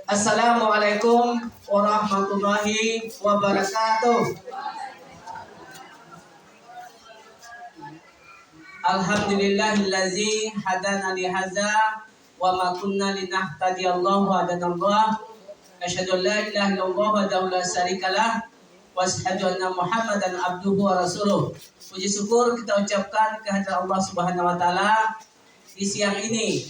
Assalamualaikum warahmatullahi wabarakatuh. Alhamdulillahillazi hadana li hadza wa ma kunna linahtadiya Allahu hadanallah. Asyhadu an la ilaha illallah wahdahu la syarikalah wa asyhadu anna Muhammadan abduhu wa rasuluh. Puji syukur kita ucapkan kehadirat Allah Subhanahu wa taala. Di siang ini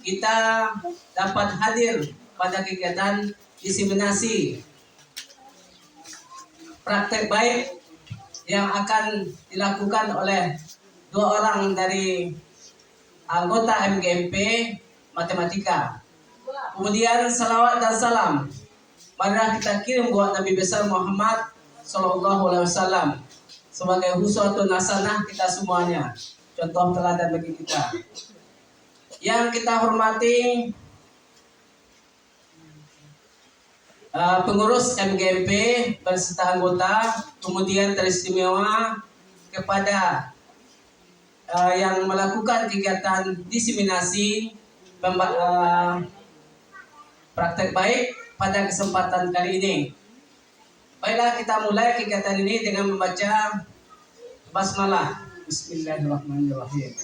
kita dapat hadir pada kegiatan diseminasi praktek baik yang akan dilakukan oleh dua orang dari anggota MGMP Matematika. Kemudian salawat dan salam marilah kita kirim buat Nabi besar Muhammad Sallallahu Alaihi Wasallam sebagai huswatun hasanah kita semuanya, contoh teladan bagi kita. Yang kita hormati pengurus MGMP beserta anggota, kemudian teristimewa kepada yang melakukan kegiatan diseminasi praktek baik pada kesempatan kali ini. Baiklah, kita mulai kegiatan ini dengan membaca basmalah. Bismillahirrahmanirrahim.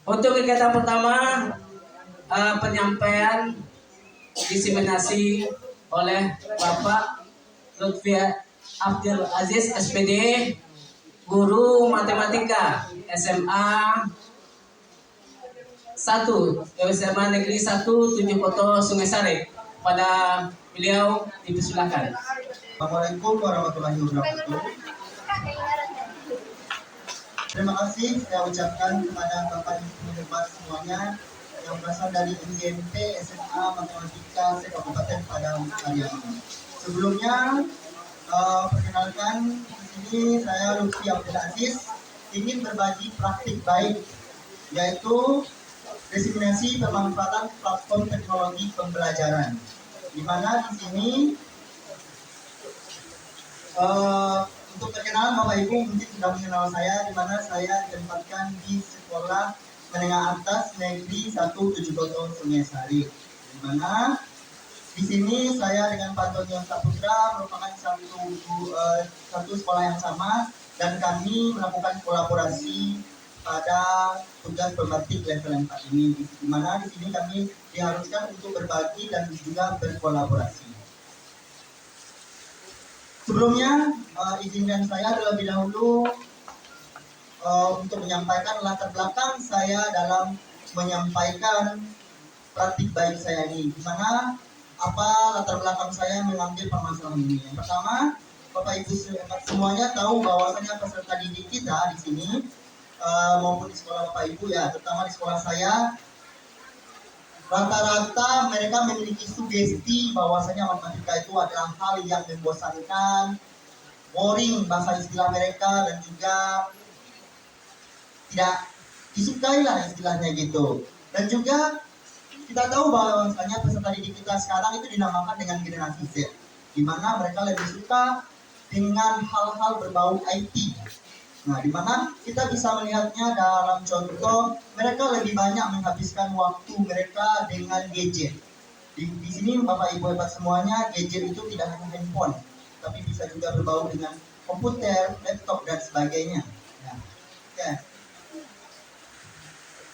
Untuk kegiatan pertama, penyampaian diseminasi oleh Bapak Lutfi Abdul Aziz SPD, guru matematika SMA 1 SMA Negeri 1 Tujuhkoto Sungai Sare. Pada beliau dipersilakan. Assalamualaikum warahmatullahi wabarakatuh. Terima kasih saya ucapkan kepada Bapak Ibu hebat semuanya yang berasal dari MGMP SMA Matematika Kabupaten Padang Pariaman. Sebelumnya, perkenalkan di sini saya Lutfi Abdul Aziz ingin berbagi praktik baik, yaitu diseminasi pemanfaatan platform teknologi pembelajaran. Di mana di sini untuk perkenalan Bapak Ibu mungkin sudah mengenal saya, di mana saya ditempatkan di sekolah menengah atas Negeri 1 Tujuhkoto Sungai Sari. Di mana di sini saya dengan Pak Tony Saputra merupakan satu sekolah yang sama, dan kami melakukan kolaborasi pada tugas pembatik level 4 ini, di mana di sini kami diharuskan untuk berbagi dan juga berkolaborasi. Sebelumnya, izinkan saya terlebih dahulu untuk menyampaikan latar belakang saya dalam menyampaikan praktik baik saya ini. Di mana apa latar belakang saya mengambil permasalahan ini? Yang pertama, Bapak Ibu semuanya tahu bahwasanya peserta didik kita di sini maupun di sekolah Bapak Ibu ya, terutama di sekolah saya, rata-rata mereka memiliki sugesti bahwasanya matematika itu adalah hal yang membosankan, boring bahasa istilah mereka, dan juga tidak disukai lah istilahnya gitu. Dan juga kita tahu bahwasanya peserta didik kita sekarang itu dinamakan dengan generasi Z, di mana mereka lebih suka dengan hal-hal berbau IT. Nah, di mana kita bisa melihatnya dalam contoh mereka lebih banyak menghabiskan waktu mereka dengan gadget. Di sini Bapak Ibu hebat semuanya, gadget itu tidak hanya handphone, tapi bisa juga berbau dengan komputer, laptop, dan sebagainya. Nah, okay.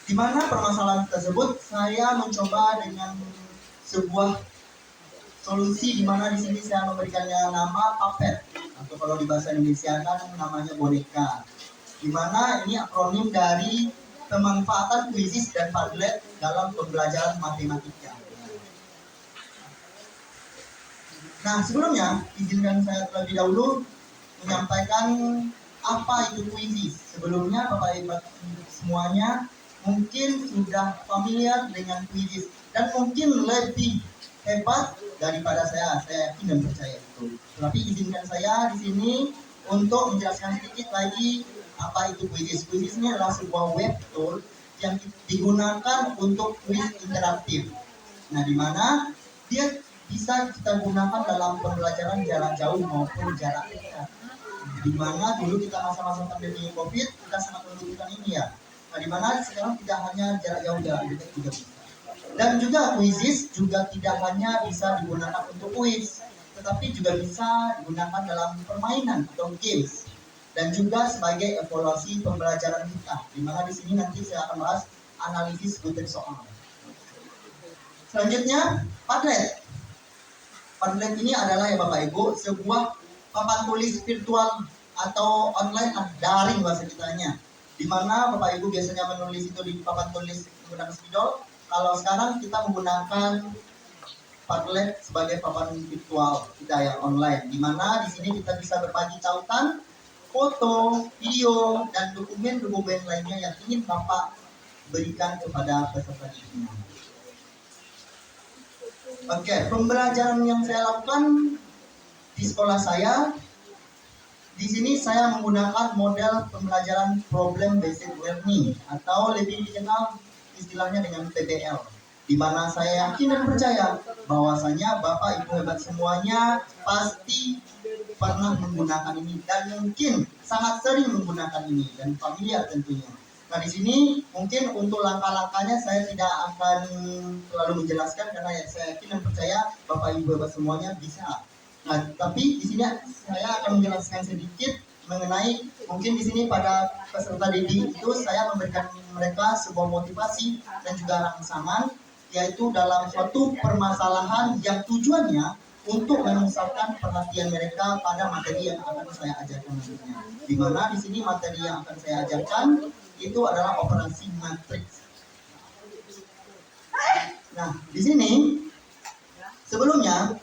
Di mana permasalahan tersebut saya mencoba dengan sebuah solusi, di mana di sini saya memberikannya nama Puppet, atau kalau di bahasa Indonesia kan namanya boneka. Di mana ini akronim dari pemanfaatan Quizzes dan Padlet dalam pembelajaran matematika. Nah, sebelumnya izinkan saya terlebih dahulu menyampaikan apa itu Quizzes. Sebelumnya Bapak Ibu semuanya mungkin sudah familiar dengan Quizzes dan mungkin lebih hebat daripada saya yakin dan percaya itu. Tapi izinkan saya di sini untuk menjelaskan sedikit lagi apa itu Quizzes. Quizzes ini adalah sebuah web tool yang digunakan untuk quiz interaktif. Nah, di mana dia bisa kita gunakan dalam pembelajaran jarak jauh maupun jarak dekat. Di mana dulu kita masa-masa pandemi COVID kita sangat membutuhkan ini ya. Nah, di mana sekarang tidak hanya jarak jauh, jarak dekat juga bisa. Dan juga quizzes juga tidak hanya bisa digunakan untuk quiz, tetapi juga bisa digunakan dalam permainan atau games, dan juga sebagai evaluasi pembelajaran kita. Di mana di sini nanti saya akan bahas analisis konteks soal. Selanjutnya, Padlet. Padlet ini adalah ya Bapak Ibu sebuah papan tulis virtual atau online daring bahasa kitanya, di mana Bapak Ibu biasanya menulis itu di papan tulis menggunakan spidol. Kalau sekarang kita menggunakan Padlet sebagai papan virtual kita yang online, di mana di sini kita bisa berbagi tautan, foto, video, dan dokumen-dokumen lainnya yang ingin Bapak berikan kepada peserta didik. Oke, pembelajaran yang saya lakukan di sekolah saya, di sini saya menggunakan model pembelajaran problem based learning atau lebih dikenal istilahnya dengan PBL, di mana saya yakin dan percaya bahwasanya Bapak Ibu hebat semuanya pasti pernah menggunakan ini dan mungkin sangat sering menggunakan ini dan familiar tentunya. Nah, di sini mungkin untuk langkah-langkahnya saya tidak akan terlalu menjelaskan karena saya yakin dan percaya Bapak Ibu hebat semuanya bisa. Nah, tapi di sini saya akan menjelaskan sedikit mengenai mungkin di sini pada peserta didik itu saya memberikan mereka sebuah motivasi dan juga rangsangan, yaitu dalam suatu permasalahan yang tujuannya untuk memusatkan perhatian mereka pada materi yang akan saya ajarkan nantinya. Di mana di sini materi yang akan saya ajarkan itu adalah operasi matriks. Nah, di sini sebelumnya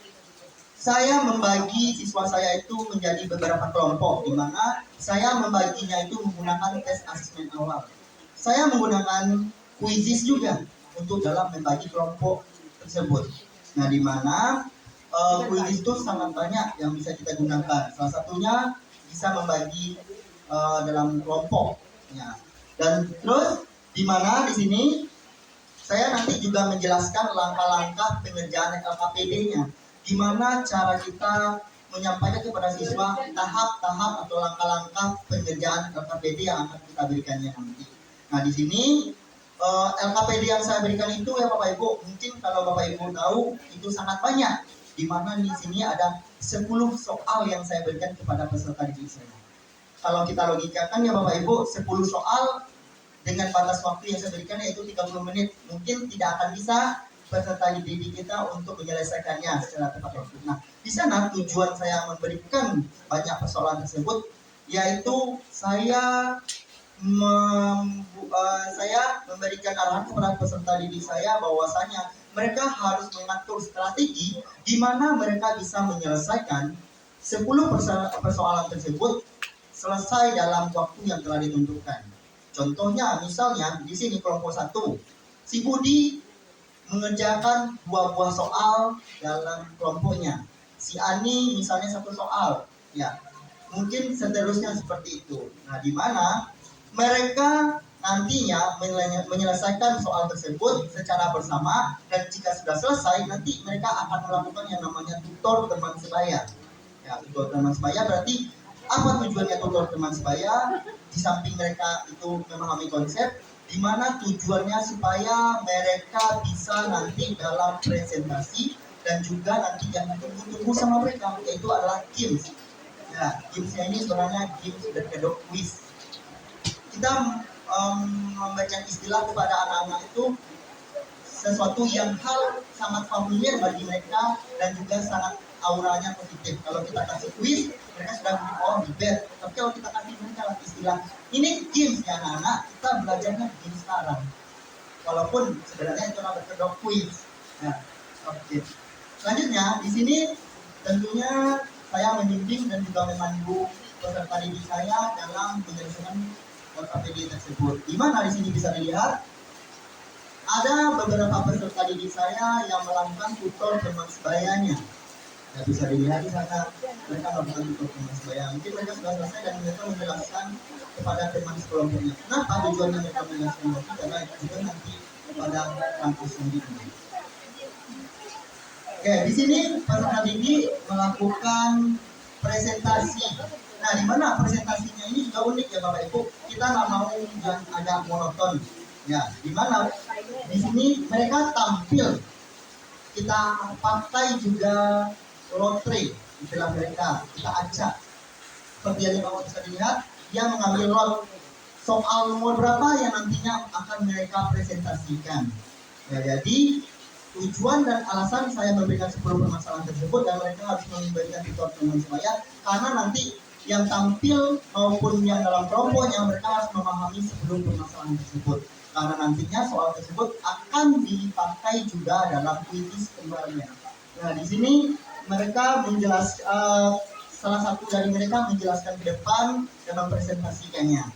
saya membagi siswa saya itu menjadi beberapa kelompok, di mana saya membaginya itu menggunakan tes asesmen awal. Saya menggunakan quizzes juga untuk dalam membagi kelompok tersebut. Nah, di mana quizzes itu sangat banyak yang bisa kita gunakan. Salah satunya bisa membagi dalam kelompok. Ya. Dan terus di mana di sini saya nanti juga menjelaskan langkah-langkah pengerjaan LKPD-nya, di mana cara kita menyampaikan kepada siswa tahap-tahap atau langkah-langkah pengerjaan LKPD yang akan kita berikannya nanti. Nah, di sini LKPD yang saya berikan itu ya Bapak Ibu, mungkin kalau Bapak Ibu tahu itu sangat banyak, di mana di sini ada 10 soal yang saya berikan kepada peserta didik saya. Kalau kita logikakan ya Bapak Ibu, 10 soal dengan batas waktu yang saya berikan yaitu 30 menit, mungkin tidak akan bisa peserta didik kita untuk menyelesaikannya secara tepat waktu. Nah, di sana tujuan saya memberikan banyak persoalan tersebut yaitu saya memberikan arahan kepada peserta didik saya bahwasanya mereka harus mengatur strategi di mana mereka bisa menyelesaikan 10 persoalan tersebut selesai dalam waktu yang telah ditentukan. Contohnya, misalnya di sini kelompok 1, si Budi mengerjakan 2 buah soal dalam kelompoknya. Si Ani misalnya 1 soal, ya. Mungkin seterusnya seperti itu. Nah, di mana mereka nantinya menyelesaikan soal tersebut secara bersama, dan jika sudah selesai nanti mereka akan melakukan yang namanya tutor teman sebaya. Ya, tutor teman sebaya berarti apa tujuannya tutor teman sebaya? Di samping mereka itu memahami konsep, di mana tujuannya supaya mereka bisa nanti dalam presentasi dan juga nanti yang ditunggu-tunggu sama mereka, yaitu adalah games. Ya, gamesnya ini sebenarnya games berkedok quiz. Kita memberikan istilah kepada anak-anak itu sesuatu yang hal sangat familiar bagi mereka dan juga sangat auranya positif. Kalau kita kasih quiz, mereka sudah ribet. Tapi kalau kita kasih mereka istilah, ini games ya anak-anak, kita belajarnya games sekarang. Walaupun sebenarnya itu adalah berkedok quiz. Nah, oke. Selanjutnya di sini tentunya saya membimbing dan juga memandu peserta didik saya dalam penyelesaian LKPD tersebut. Di mana di sini bisa dilihat ada beberapa peserta didik saya yang melakukan tutor teman sebayanya. Ya, bisa dilihat di sana mereka melakukan tutor teman sebaya. Mungkin mereka sudah selesai dan mereka menjelaskan kepada teman sekelompoknya. Kenapa tujuannya mereka menjelaskan itu? Karena juga nanti pada kampus sendiri. Oke, di sini peserta didik melakukan presentasi Nah, di mana presentasinya ini juga unik ya Bapak Ibu. Kita nggak mau yang agak monoton. Ya, di mana di sini mereka tampil. Kita pakai juga lotre istilah mereka. Kita acak. Seperti yang Bapak bisa dilihat, dia mengambil lot soal nomor berapa yang nantinya akan mereka presentasikan. Ya, jadi tujuan dan alasan saya memberikan 10 permasalahan tersebut dan mereka harus memberikan tutor teman saya karena nanti yang tampil maupun yang dalam kelompoknya mereka harus memahami sebelum permasalahan tersebut karena nantinya soal tersebut akan dipakai juga dalam kuis kembalinya. Nah, di sini mereka salah satu dari mereka menjelaskan ke depan dan mempresentasikannya.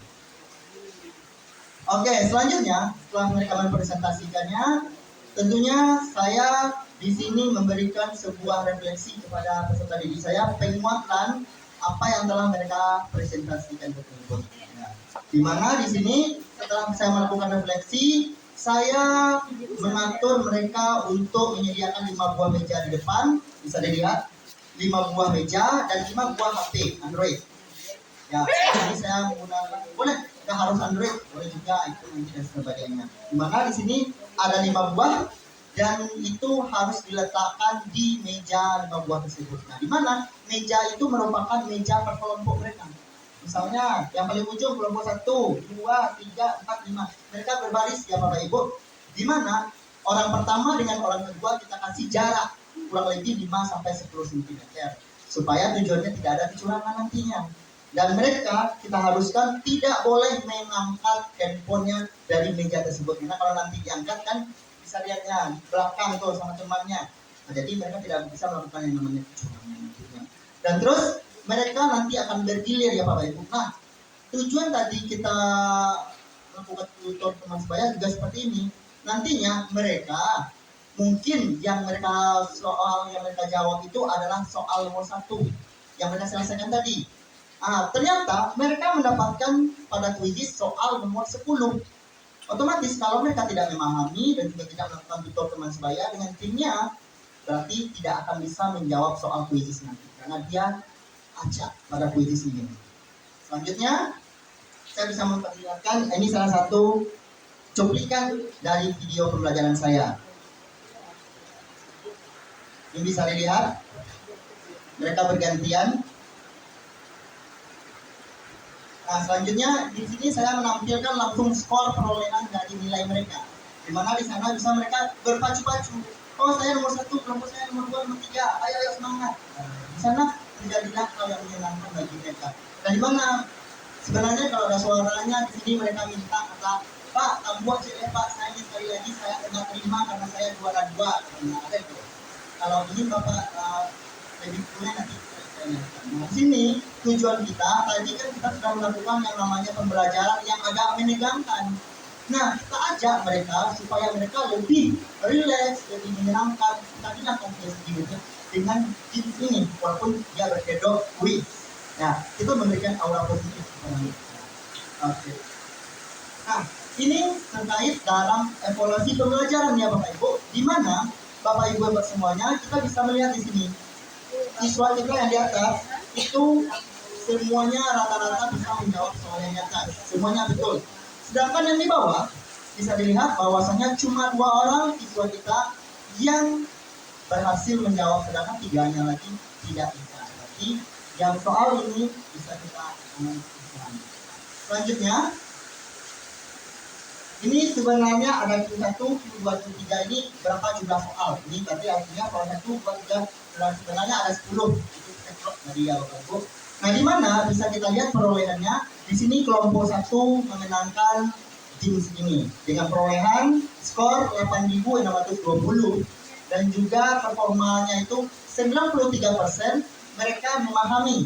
Oke, selanjutnya setelah mereka mempresentasikannya, tentunya saya di sini memberikan sebuah refleksi kepada peserta didik saya, penguatan apa yang telah mereka presentasikan tersebut. Ya. Di mana di sini setelah saya melakukan refleksi, saya mengatur mereka untuk menyediakan 5 buah meja di depan, bisa dilihat 5 buah meja dan 5 buah HP Android. Ya, jadi saya menggunakan boleh nggak harus Android, boleh juga iPhone dan sebagainya. Dimana di sini ada 5 buah dan itu harus diletakkan di meja 5 buah tersebut. Nah, di mana meja itu merupakan meja per kelompok mereka. Misalnya yang paling ujung kelompok 1, 2, 3, 4, 5. Mereka berbaris ya Bapak Ibu. Di mana orang pertama dengan orang kedua kita kasih jarak kurang lebih 5 sampai 10 cm supaya tujuannya tidak ada kecurangan nantinya. Dan mereka kita haruskan tidak boleh mengangkat handphonenya dari meja tersebut karena kalau nanti diangkat kan bisa lihatnya di belakang tuh sama temannya. Nah, jadi mereka tidak bisa melakukan yang namanya kecurangan nantinya. Dan terus mereka nanti akan bergilir ya Bapak Ibu. Nah, tujuan tadi kita melakukan tutor teman sebaya juga seperti ini. Nantinya mereka mungkin yang mereka soal yang mereka jawab itu adalah soal nomor 1 yang mereka selesaikan tadi. Ternyata mereka mendapatkan pada kuis soal nomor 10. Otomatis kalau mereka tidak memahami dan juga tidak melakukan tutor teman sebaya dengan timnya, berarti tidak akan bisa menjawab soal kuis nanti karena dia acak pada kuis ini. Selanjutnya, saya bisa memperlihatkan ini salah satu cuplikan dari video pembelajaran saya. Ini bisa dilihat, mereka bergantian. Nah, selanjutnya di sini saya menampilkan langsung skor perolehan dari nilai mereka. Di mana di sana bisa mereka berpacu-pacu. Oh, saya nomor 1, kelompok saya nomor 2, nomor 3. Ayo semangat. Di sana tidak hal yang menyenangkan bagi mereka. Dan di mana sebenarnya kalau ada suaranya di sini mereka minta kata, Pak, buat CE Pak, saya ini sekali lagi saya tidak terima karena saya juara 2. Nah, ada itu. Kalau ini Bapak lebih punya nanti. Nah, di sini tujuan kita tadi kan kita sudah melakukan yang namanya pembelajaran yang agak menegangkan. Nah, kita ajak mereka supaya mereka lebih rileks, lebih menyenangkan. Kita gunakan dengan game ini, walaupun dia berkedok quiz. Nah, itu memberikan aura positif kepada mereka. Oke. Nah, ini terkait dalam evaluasi pembelajaran ya Bapak Ibu, di mana Bapak Ibu semuanya kita bisa melihat di sini. Siswa kita yang di atas itu semuanya rata-rata bisa menjawab soal yang di atas, semuanya betul. Sedangkan yang di bawah bisa dilihat bahwasanya cuma 2 orang siswa kita yang berhasil menjawab, sedangkan 3-nya lagi tidak bisa. Jadi yang soal ini bisa kita analisa. Selanjutnya, ini sebenarnya ada Q1, Q2, Q3 ini berapa jumlah soal? Ini berarti artinya soal 1, 2, 3, dan sebenarnya ada 10. Itu kita dari ya Bapak Ibu. Nah, di mana bisa kita lihat perolehannya? Di sini kelompok 1 memenangkan tim ini dengan perolehan skor 8.620 dan juga performanya itu 93% mereka memahami.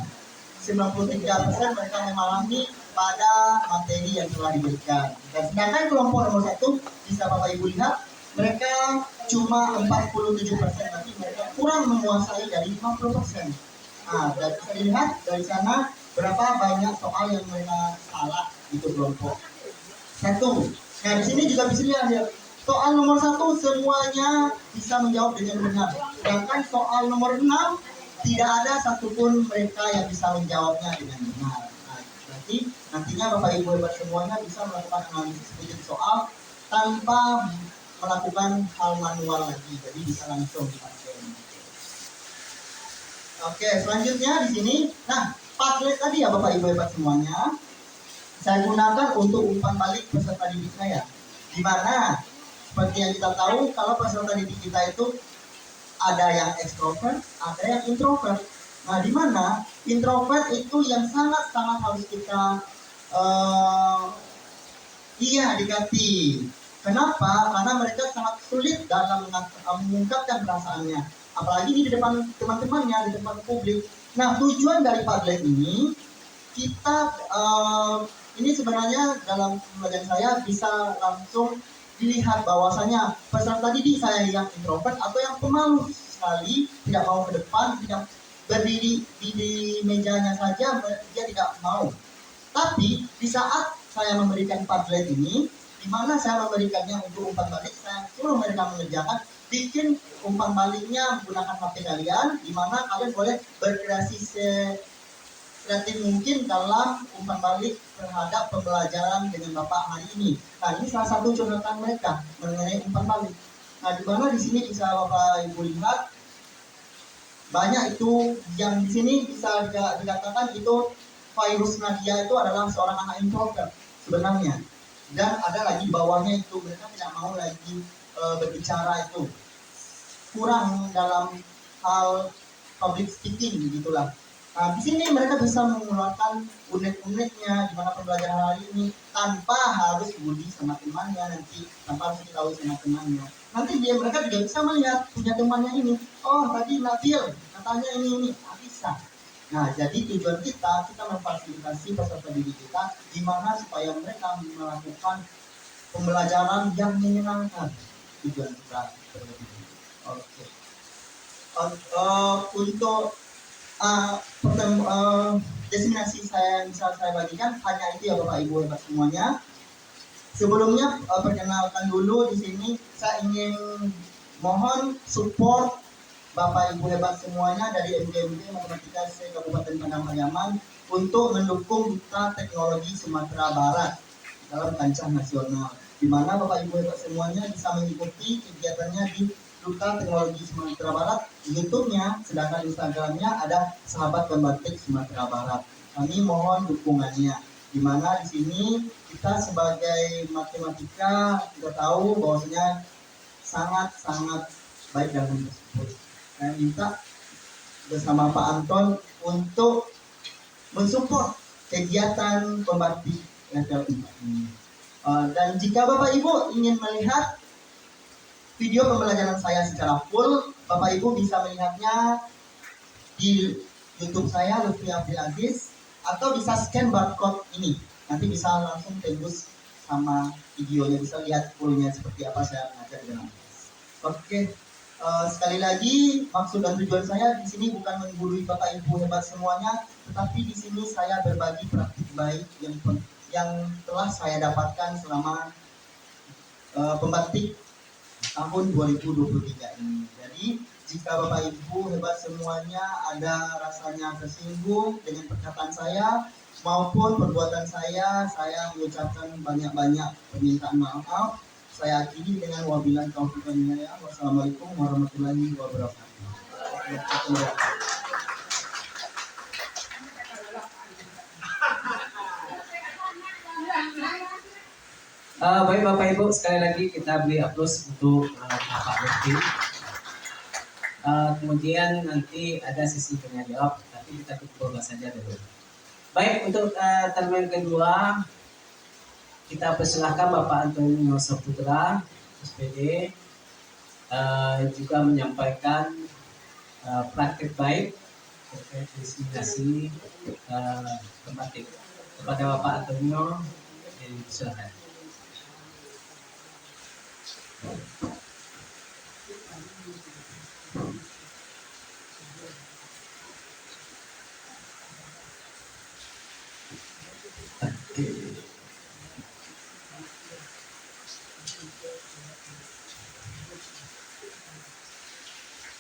93% mereka memahami pada materi yang telah diberikan. Dan sedangkan kelompok nomor 1 bisa Bapak Ibu lihat mereka cuma 47%, tapi mereka kurang menguasai dari 50%. Nah, dan bisa dilihat dari sana berapa banyak soal yang mereka salah itu kelompok 1. Nah, di sini juga bisa lihat ya, soal nomor 1 semuanya bisa menjawab dengan benar. Sedangkan soal nomor 6 tidak ada satupun mereka yang bisa menjawabnya dengan benar. Nah, berarti nantinya Bapak Ibu hebat semuanya bisa melakukan analisis ujian soal tanpa melakukan hal manual lagi, jadi bisa langsung dipakai. Oke, selanjutnya di sini, nah Padlet tadi ya Bapak Ibu hebat semuanya, saya gunakan untuk umpan balik peserta didik saya. Di mana seperti yang kita tahu, kalau peserta didik kita itu ada yang ekstrovert, ada yang introvert. Nah, di mana introvert itu yang sangat-sangat harus kita dekati. Kenapa? Karena mereka sangat sulit dalam mengungkapkan perasaannya, apalagi di depan teman-temannya, di depan publik. Nah, tujuan dari Padlet ini, kita ini sebenarnya dalam pembelajaran saya bisa langsung dilihat bahwasanya peserta didik saya yang introvert atau yang pemalu sekali, tidak mau ke depan, tidak berdiri di mejanya saja, dia tidak mau. Tapi di saat saya memberikan Padlet ini, di mana saya memberikannya untuk umpan balik, saya suruh mereka mengerjakan, bikin umpan baliknya menggunakan HP kalian, di mana kalian boleh berkreasi kreatif mungkin dalam umpan balik terhadap pembelajaran dengan Bapak hari ini. Nah, ini salah satu contohan mereka mengenai umpan balik. Nah, di mana di sini bisa Bapak Ibu lihat banyak itu yang di sini bisa dikatakan itu virus Nadia itu adalah seorang anak introvert sebenarnya. Dan ada lagi bawahnya itu mereka tidak mau lagi berbicara, itu kurang dalam hal public speaking begitulah. Nah, di sini mereka bisa mengeluarkan unek-uneknya di mana pembelajaran hari ini tanpa harus bully sama temannya, nanti tanpa harus diketahui sama temannya. Nanti mereka juga bisa melihat punya temannya ini, oh tadi Nabil katanya ini, bisa. Nah, jadi tujuan kita memfasilitasi peserta didik kita di mana supaya mereka melakukan pembelajaran yang menyenangkan. Tujuan kita seperti itu. Oke. Untuk destinasi saya yang bisa saya bagikan hanya itu ya Bapak Ibu hebat semuanya. Sebelumnya perkenalkan dulu di sini saya ingin mohon support Bapak Ibu hebat semuanya dari MGMP Matematika C Kabupaten Padang Pariaman untuk mendukung Duta Teknologi Sumatera Barat dalam kancah nasional, di mana Bapak Ibu hebat semuanya bisa mengikuti kegiatannya di Duta Teknologi Sumatera Barat di YouTube-nya, sedangkan Instagram-nya ada Sahabat Pembatik Sumatera Barat. Kami mohon dukungannya, di mana di sini kita sebagai matematika kita tahu bahwasanya sangat-sangat baik dalam tersebut. Saya minta bersama Pak Anton untuk mensupport kegiatan pembatik level 4 ini. Dan jika Bapak Ibu ingin melihat video pembelajaran saya secara full, Bapak Ibu bisa melihatnya di YouTube saya Lutfi Abdul Aziz, atau bisa scan barcode ini. Nanti bisa langsung tembus sama videonya, bisa lihat fullnya seperti apa saya mengajar dengan Oke. Sekali lagi maksud dan tujuan saya di sini bukan menggurui Bapak Ibu hebat semuanya, tetapi di sini saya berbagi praktik baik yang telah saya dapatkan selama pembatik tahun 2023 ini. Jadi jika Bapak Ibu hebat semuanya ada rasanya tersinggung dengan perkataan saya maupun perbuatan saya mengucapkan banyak-banyak permintaan maaf. Saya akhiri dengan wabillahi taufiq wal hidayah. Wassalamualaikum warahmatullahi wabarakatuh. Baik Bapak Ibu, sekali lagi kita beri aplaus untuk Bapak Lutfi. Kemudian nanti ada sesi tanya jawab, tapi kita pukul saja dulu. Baik, untuk termen kedua kita persilahkan Bapak Antonio Saputra, SPD, juga menyampaikan praktik baik terkait diseminasi tematik. Kepada Bapak Antonio, silakan.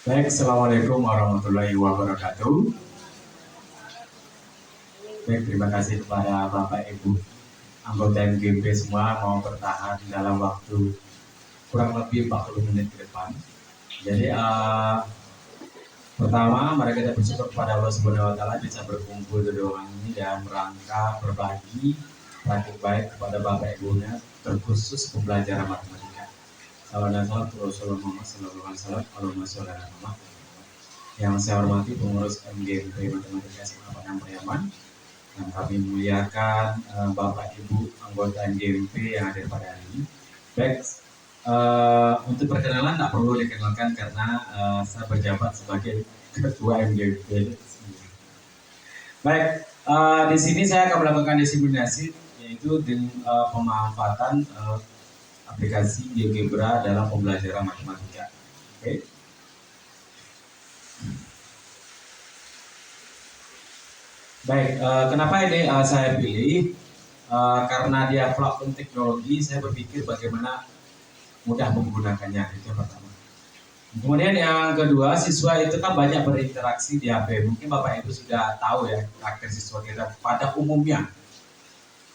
Baik, Assalamualaikum warahmatullahi wabarakatuh. Baik, terima kasih kepada Bapak Ibu anggota MGP semua mau bertahan dalam waktu kurang lebih 40 menit ke depan. Jadi pertama, mari kita bersyukur kepada Allah Subhanahu wa taala bisa berkumpul di ruangan ini dalam rangka berbagi praktik baik kepada Bapak Ibunya terkhusus pembelajaran matematika. Salam dan salam untuk Rasulullah Muhammad sallallahu alaihi wasallam. Allahumma sholli ala Muhammad. Yang saya hormati pengurus MGP Matematika SMA Padang Pariaman, yang kami muliakan Bapak Ibu anggota MGP yang hadir pada hari ini. Baik, untuk perkenalan tidak perlu dikenalkan karena saya berjabat sebagai ketua MGP. Baik, di sini saya akan melakukan diseminasi yaitu dengan pemanfaatan aplikasi GeoGebra dalam pembelajaran matematika. Oke. Baik, kenapa ini saya pilih? Karena dia platform teknologi, saya berpikir bagaimana mudah menggunakannya, itu yang pertama. Kemudian yang kedua, siswa itu kan banyak berinteraksi di HP. Mungkin Bapak Ibu sudah tahu ya karakter siswa kita pada umumnya.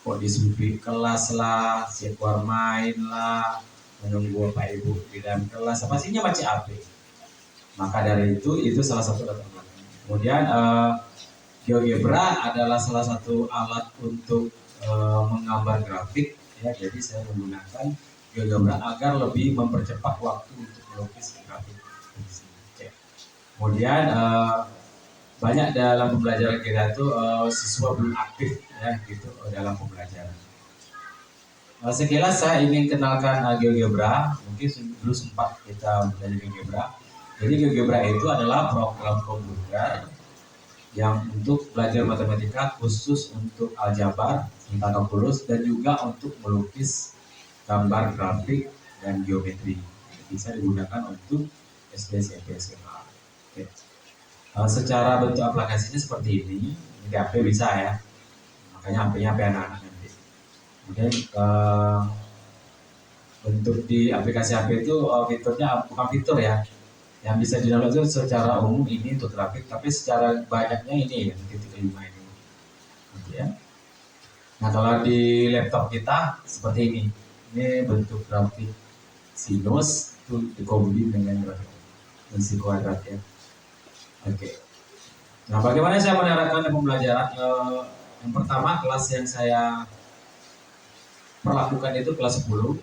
Kok disuruh kelas lah, keluar main lah, menunggu Bapak Ibu di dalam kelas, pastinya baca HP. Maka dari itu salah satu latar belakang. Kemudian GeoGebra adalah salah satu alat untuk menggambar grafik, ya. Jadi saya menggunakan GeoGebra agar lebih mempercepat waktu untuk melukis grafik. Kemudian banyak dalam pembelajaran kita itu siswa belum aktif, ya, gitu dalam pembelajaran. Sekilas saya ingin kenalkan GeoGebra, mungkin dulu sempat kita belajar GeoGebra. Jadi GeoGebra itu adalah program komputer yang untuk belajar matematika khusus untuk aljabar, tentang kalkulus, dan juga untuk melukis gambar grafik dan geometri. Bisa digunakan untuk SD, SMP, SMA. Oke. Secara bentuk aplikasinya seperti ini HP bisa ya, makanya HP-nya HP anak-anak nanti. Kemudian bentuk di aplikasi HP itu fiturnya bukan fitur ya, yang bisa di-download itu secara umum ini untuk grafik, tapi secara banyaknya ini ya, 3.5 ini. Gitu ya. Nah, kalau di laptop kita seperti ini. Ini bentuk grafik sinus itu dikombin dengan grafik fungsi kuadrat ya. Oke. Nah, bagaimana saya menerapkan pembelajaran? Yang pertama, kelas yang saya perlakukan itu kelas 10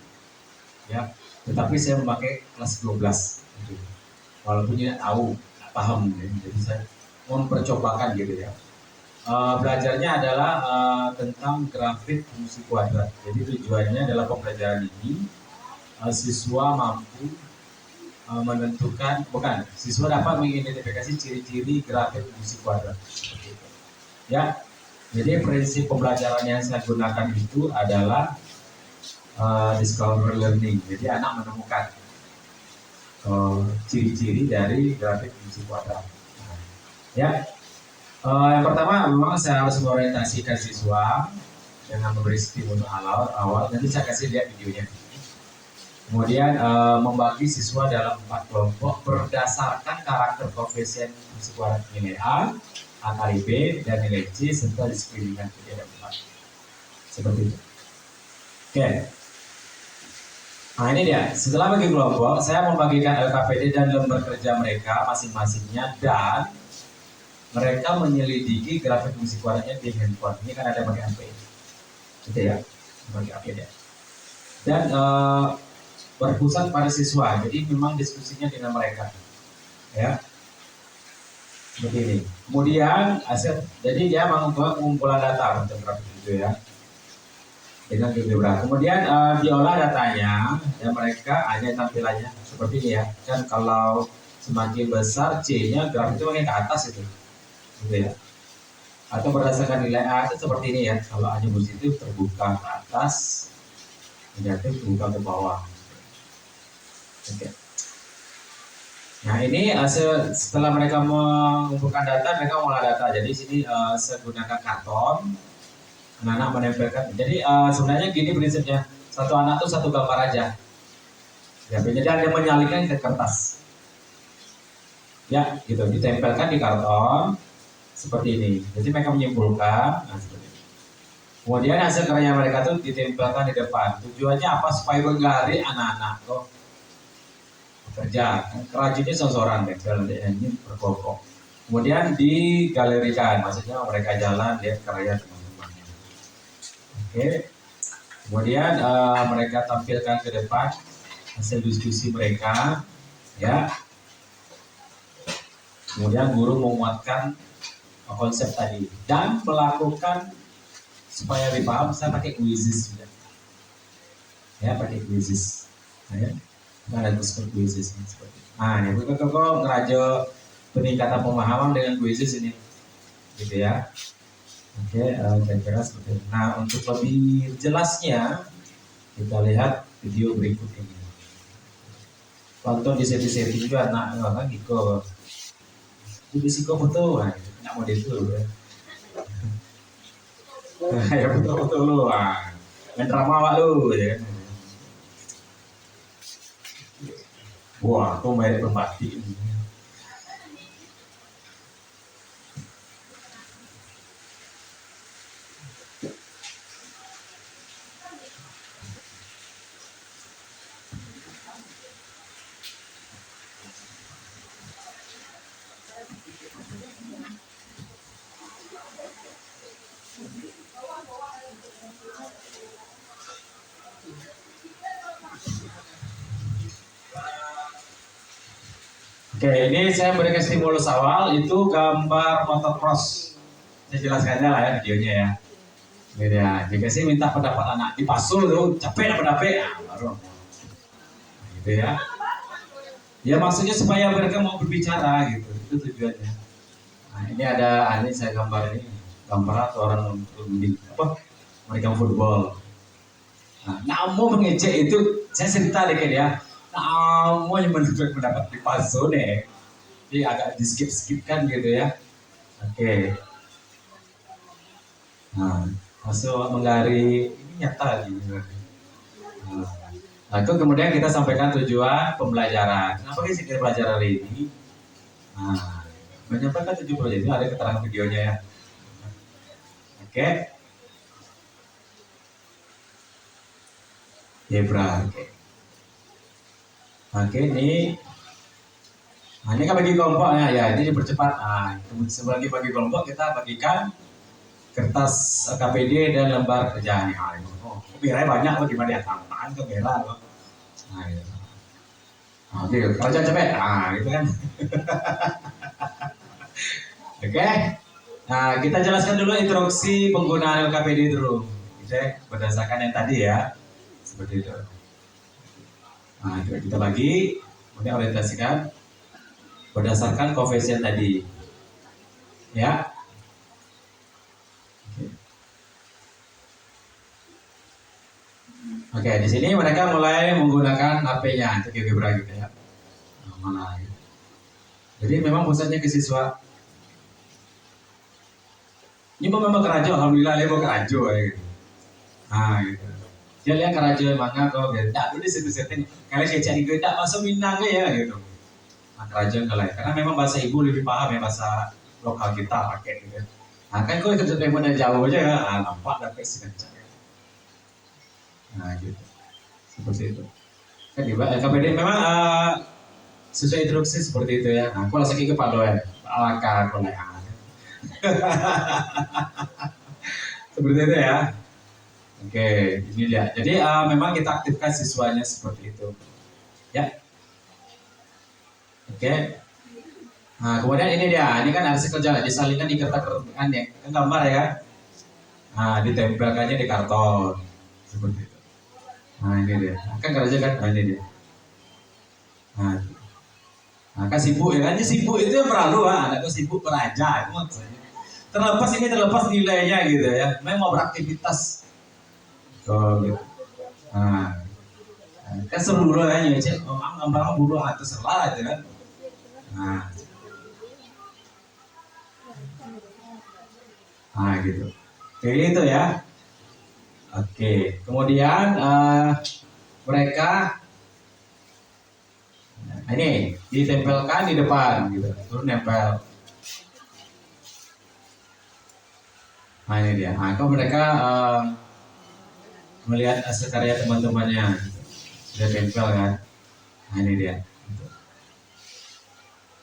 ya. Tetapi saya memakai kelas 12 gitu. Walaupun tidak tahu, paham ya. Jadi saya mempercobakan gitu ya. Belajarnya adalah tentang grafik fungsi kuadrat. Jadi tujuannya adalah pembelajaran ini siswa mampu menentukan, siswa dapat mengidentifikasi ciri-ciri grafik fungsi kuadrat. Ya, jadi prinsip pembelajaran yang saya gunakan itu adalah discover learning. Jadi anak menemukan ciri-ciri dari grafik fungsi kuadrat. Ya. Yang pertama memang saya harus mengorientasikan siswa dengan memberi stimulus awal. Nanti saya kasih lihat videonya. Kemudian membagi siswa dalam 4 kelompok berdasarkan karakter koefisien fungsi kuadrat nilai A, kali B, dan nilai C serta diskriminasi ada 4. Seperti itu. Oke. Nah ini dia. Setelah bagi kelompok, saya membagikan LKPD dan lembar kerja mereka masing-masingnya dan mereka menyelidiki grafik fungsi kuadratnya di handphone. Ini kan ada pakai HP, gitu ya, pakai HP ya. Dan berpusat pada siswa. Jadi memang diskusinya dengan mereka, ya. Seperti ini. Kemudian jadi dia mengumpulkan pengumpulan data untuk grafik itu ya, dengan GeoGebra. Kemudian diolah datanya dan mereka hanya tampilannya seperti ini ya. Kan kalau semakin besar C-nya grafik itu makin ke atas itu. Gitu ya. Atau berdasarkan nilai A itu seperti ini ya. Kalau A-nya positif terbuka ke atas, negatif terbuka ke bawah. Oke. Nah ini setelah mereka mengumpulkan data, mereka mengolah data. Jadi sini saya gunakan karton, anak-anak menempelkan. Jadi sebenarnya gini prinsipnya, satu anak tuh satu gambar aja. Ya, jadi ada yang menyalikan ke kertas. Ya, gitu ditempelkan di karton seperti ini. Jadi mereka menyimpulkan, nah, seperti ini. Kemudian hasil karya mereka tuh ditempelkan di depan. Tujuannya apa? Supaya menggari anak-anak kok kerja. Kerajinnya seseorang tempel ini berkelompok. Kemudian digalerikan, maksudnya mereka jalan lihat karya teman-temannya. Oke. Kemudian mereka tampilkan ke depan hasil diskusi mereka, ya. Kemudian guru menguatkan konsep tadi dan melakukan supaya lebih paham, saya pakai quizzes juga. Ya, pakai quizzes. Ya. Ada quizzes ini seperti itu. Nah, ini kok ngerajo peningkatan pemahaman dengan quizzes ini, gitu ya. Oke, kira-kira seperti itu. Nah, untuk lebih jelasnya kita lihat video berikut ini. Tonton di setting juga anak kan gitu. Itu siko foto, nah, nggak mau itu ya. Nah, ya foto-foto lu, main drama awak lu, ya. Wah, tuh main pembati. Oke, ini saya berikan stimulus awal, itu gambar motocross. Saya jelaskannya lah ya videonya ya. Gitu ya, dikasih minta pendapat anak, dipasul tuh, capek pendapat, baru. Gitu ya. Ya maksudnya supaya mereka mau berbicara gitu, itu tujuannya. Nah, ini saya gambar ini, gambar orang apa? Mereka football. Nah, mau mengejek itu, saya cerita deh ya. Nah, yang menurut pendapat di paso deh. Jadi agak di skip kan gitu ya. Oke. Nah, masuk menggari ini nyata gitu. Nah, itu kemudian kita sampaikan tujuan pembelajaran. Kenapa sih kita belajar hari ini? Nah, menyampaikan tujuan pembelajaran itu ada keterangan videonya ya. Oke. Zebra. Oke, ini kan bagi kelompok ya, ini dipercepat. Nah, sebagai bagi kelompok kita bagikan kertas KPD dan lembar kerjaan. Kira banyak loh gimana ya, tambahan ke bela loh. Nah, gitu. Oke, kerja cepet. Nah, gitu kan. Oke. Nah, kita jelaskan dulu instruksi penggunaan LKPD dulu. Oke, berdasarkan yang tadi ya. Seperti itu. Nah, kita bagi, kemudian orientasikan berdasarkan koefisien tadi. Ya. Oke, di sini mereka mulai menggunakan HP-nya untuk GeoGebra gitu ya. Nah, mana gitu. Jadi memang pusatnya ke siswa. Ini memang kerajo, alhamdulillah dia mau kerajo ya gitu. Nah, gitu. Dia lihat kerajo mana kok gitu. Tak dulu situ setting. Kalian saya cari gue tak masuk Minang ya gitu. Nah, kerajo enggak karena memang bahasa ibu lebih paham ya, bahasa lokal kita pakai gitu. Nah, kan gue kerja dari jauh aja ya, nampak dapat sih. Nah, gitu. Seperti itu. Kan di KPD memang sesuai instruksi seperti itu ya. Nah, aku langsung ke Pak Doen, alaka kolek. Seperti itu ya. Oke, ini dia. Jadi memang kita aktifkan siswanya seperti itu. Ya. Oke. Nah, kemudian ini dia. Ini kan hasil kerja disalingkan di kertas kan ya. Kan gambar ya. Nah, ditempelkannya di karton. Seperti itu. Nah, ini dia. Kan kerja kan? Nah, ini dia. Nah, kan sibuk ya kan? Ini sibuk itu yang berlalu, anakku sibuk belajar. Itu maksudnya. Terlepas nilainya gitu ya. Memang mau beraktivitas. Gitu. Nah, kan seru dulu ya, cek. Gambar bulu atau salah aja kan. Nah, gitu. Kayak gitu ya. Oke. Kemudian mereka Nah, ini ditempelkan di depan gitu, terus nempel. Nah ini dia. Nah, kalau mereka melihat hasil karya teman-temannya gitu. Sudah tempel kan. Nah ini dia.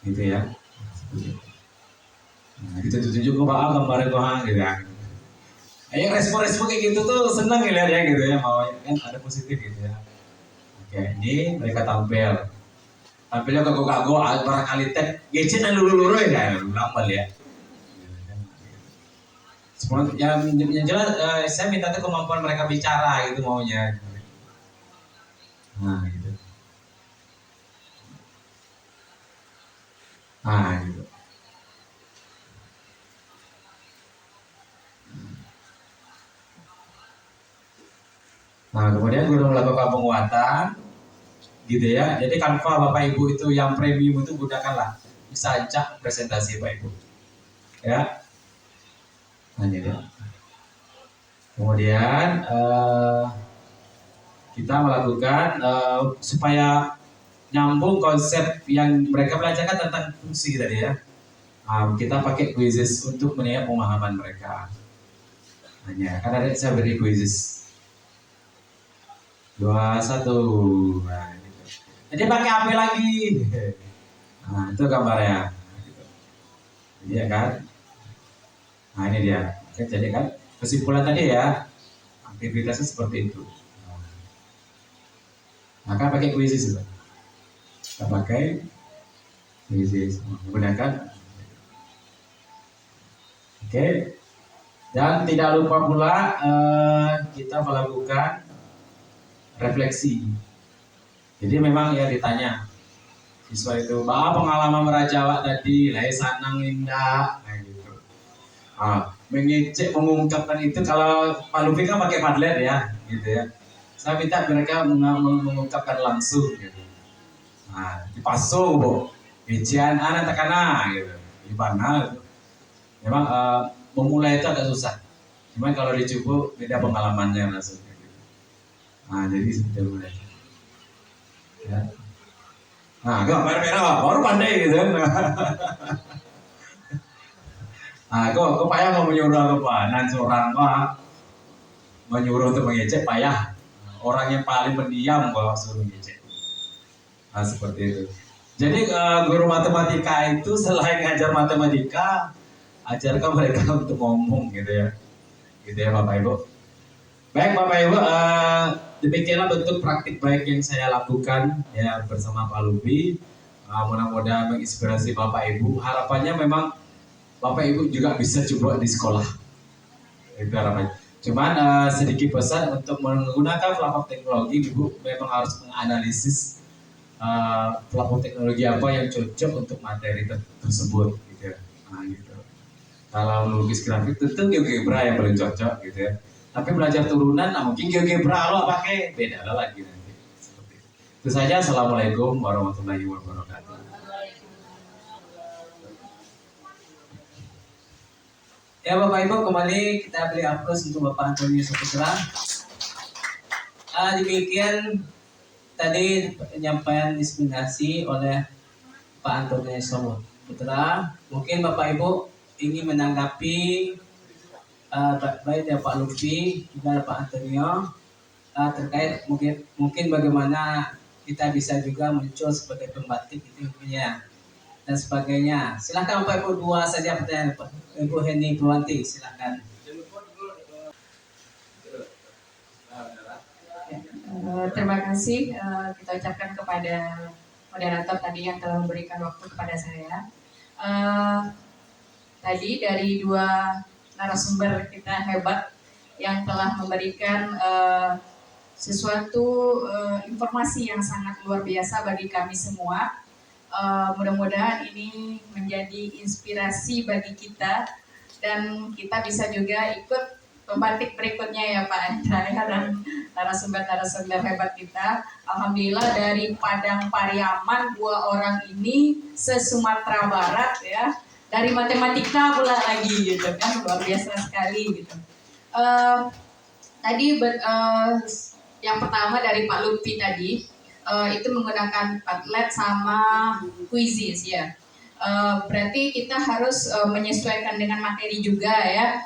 Gitu ya. Nah, gitu tunjuk ke Pak gambarnya kok gitu ya. Yang respon-respon kayak gitu tuh seneng ya lihat ya gitu ya, mau kan ada positif gitu ya. Oke, ini mereka tampil. Tampilnya kagok-kagok, barangkali teh gadget dan lulu-lulu ya, ulang balik ya. Semua yang jelas saya minta tuh kemampuan mereka bicara gitu maunya. Nah gitu. Nah gitu. Nah kemudian guru melakukan penguatan gitu ya. Jadi Canva Bapak Ibu itu yang premium itu gunakanlah. Bisa ajak presentasi Bapak Ibu. Ya. Nah ini dia. Kemudian kita melakukan supaya nyambung konsep yang mereka belajarkan tentang fungsi tadi ya. Kita pakai quizzes untuk menilai pemahaman mereka. Hanya kan ada saya beri quizzes. 2, 1. Nah, gitu. Jadi pakai HP lagi. Nah, itu gambarnya. Gitu. Iya kan? Nah, ini dia. Oke, jadi kan kesimpulan tadi ya, aktivitasnya seperti itu. Maka pakai quizzes itu. Kita pakai quizzes menggunakan. Oke. Dan tidak lupa pula kita melakukan refleksi. Jadi memang ya ditanya siswa itu, bah pengalaman merajawak tadi, lah sanang indah, nah gitu. Mengecek mengungkapkan itu kalau Pak Lufi kan pakai Padlet ya, gitu ya. Saya minta mereka mengungkapkan langsung, gitu. Nah, dipasung, bu, ecian anak tekana, gitu. Di mana, gitu. Memang memulai itu agak susah. Cuman kalau dicoba beda pengalamannya langsung. Gitu. Nah, jadi seperti itu. Ya. Nah, gambar merah baru pandai gitu. Nah, kok payah mau menyuruh apa? Nan seorang menyuruh untuk mengecek payah. Orang yang paling pendiam kalau suruh mengecek. Nah, seperti itu. Jadi guru matematika itu selain ngajar matematika, ajarkan mereka untuk ngomong gitu ya. Gitu ya Bapak Ibu. Baik Bapak Ibu, demikianlah bentuk praktik baik yang saya lakukan ya bersama Pak Lufi. Mudah-mudahan menginspirasi Bapak Ibu. Harapannya memang Bapak Ibu juga bisa coba di sekolah. Itu harapannya. Cuman sedikit pesan untuk menggunakan platform teknologi, Ibu memang harus menganalisis platform teknologi apa yang cocok untuk materi tersebut, gitu ya. Nah, gitu. Kalau lukis grafik tentu GeoGebra yang paling cocok, gitu ya. Tapi belajar turunan, mungkin GeoGebra lo pakai beda lagi nanti. Seperti itu. Itu saja. Assalamualaikum warahmatullahi wabarakatuh. Ya Bapak Ibu, kembali kita beri aplaus untuk Bapak Antonius Saputra. Demikian tadi penyampaian inspirasi oleh Pak Antonius Saputra. Mungkin Bapak Ibu ingin menanggapi baik dari Pak Lufi dan Pak Antonio terkait mungkin bagaimana kita bisa juga muncul sebagai pembatik itu ya dan sebagainya. Silakan Bapak Ibu, 2 saja pertanyaan Pak. Ibu Heni Purwanti, silakan. Terima kasih kita ucapkan kepada moderator tadi yang telah memberikan waktu kepada saya. Tadi dari 2 narasumber kita hebat yang telah memberikan sesuatu informasi yang sangat luar biasa bagi kami semua. Mudah-mudahan ini menjadi inspirasi bagi kita dan kita bisa juga ikut pembatik berikutnya ya Pak Andra dan narasumber-narasumber hebat kita. Alhamdulillah dari Padang Pariaman 2 orang ini se-Sumatera Barat ya, dari matematika pula lagi gitu kan, luar biasa sekali gitu. Tadi yang pertama dari Pak Lufi tadi, itu menggunakan Padlet sama Quizzes ya. Berarti kita harus menyesuaikan dengan materi juga ya.